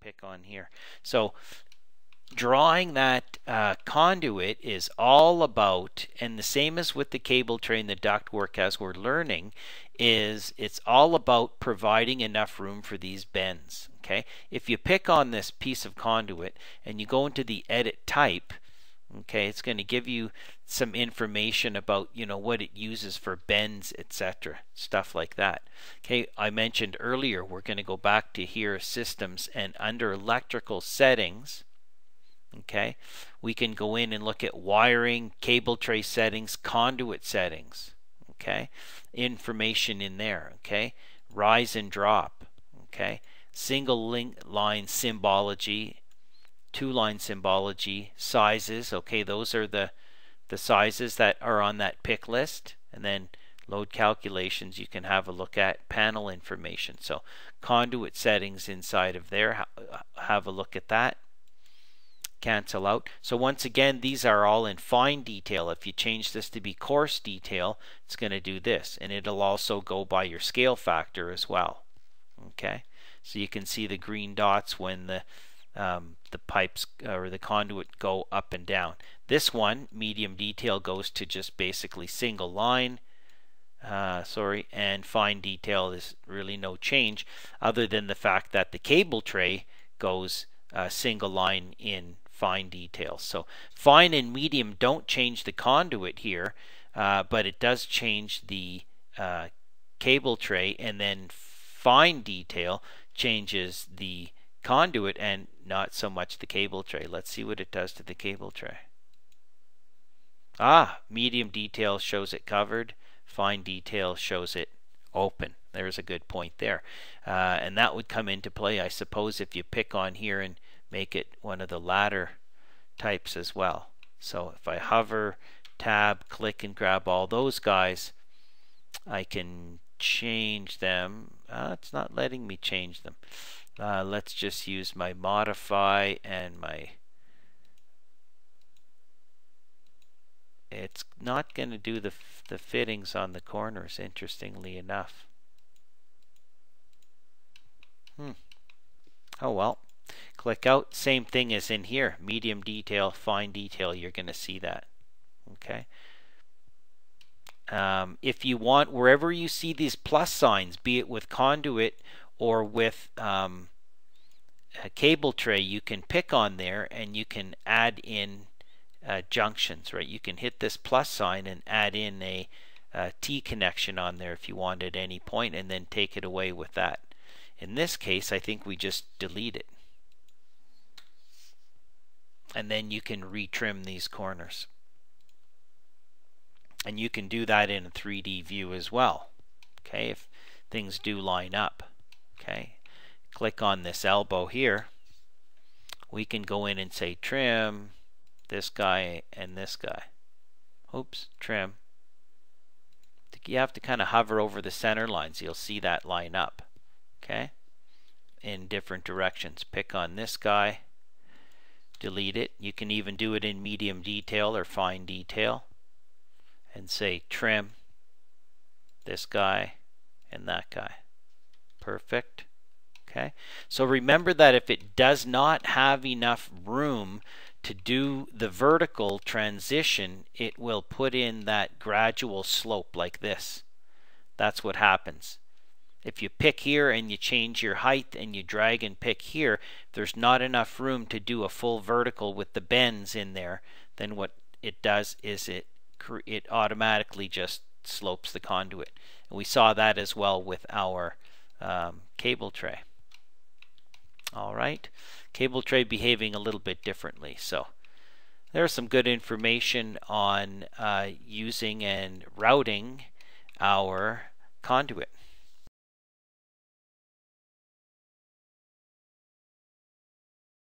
pick on here. So drawing that conduit is all about, and the same as with the cable tray and the ductwork as we're learning, is it's all about providing enough room for these bends. Okay, if you pick on this piece of conduit and you go into the edit type, okay, it's going to give you some information about, you know, what it uses for bends, etc., stuff like that. Okay, I mentioned earlier we're going to go back to here, systems, and under electrical settings, okay, we can go in and look at wiring, cable tray settings, conduit settings. Okay, information in there. Okay, rise and drop. Okay, single link line symbology, two-line symbology, sizes. Okay, those are the sizes that are on that pick list. And then load calculations you can have a look at, panel information. So conduit settings inside of there, have a look at that. Cancel out. So once again, these are all in fine detail. If you change this to be coarse detail, it's going to do this, and it'll also go by your scale factor as well. Okay, so you can see the green dots when the pipes or the conduit go up and down. This one, medium detail, goes to just basically single line. And fine detail is really no change, other than the fact that the cable tray goes single line in fine detail. So fine and medium don't change the conduit here, but it does change the cable tray, and then fine detail changes the conduit and not so much the cable tray. Let's see what it does to the cable tray. Medium detail shows it covered, fine detail shows it open. There's a good point there. And that would come into play, I suppose, if you pick on here and make it one of the ladder types as well. So if I hover, tab, click, and grab all those guys, I can change them. It's not letting me change them. Let's just use my modify and my... It's not going to do the fittings on the corners, interestingly enough. Oh well. Click out. Same thing as in here. Medium detail, fine detail. You're going to see that. Okay. If you want, wherever you see these plus signs, be it with conduit or with a cable tray, you can pick on there and you can add in junctions, right? You can hit this plus sign and add in a T connection on there if you want at any point, and then take it away with that. In this case, I think we just delete it. And then you can retrim these corners. And you can do that in a 3D view as well. Okay, if things do line up. Okay, click on this elbow here. We can go in and say trim this guy and this guy. Oops, trim. You have to kind of hover over the center lines. You'll see that line up. Okay, in different directions. Pick on this guy, delete it. You can even do it in medium detail or fine detail and say trim this guy and that guy. Perfect. Okay, so remember that if it does not have enough room to do the vertical transition, it will put in that gradual slope like this. That's what happens. If you pick here and you change your height and you drag and pick here, if there's not enough room to do a full vertical with the bends in there, then what it does is it automatically just slopes the conduit. And we saw that as well with our cable tray. All right, cable tray behaving a little bit differently. So there's some good information on using and routing our conduit.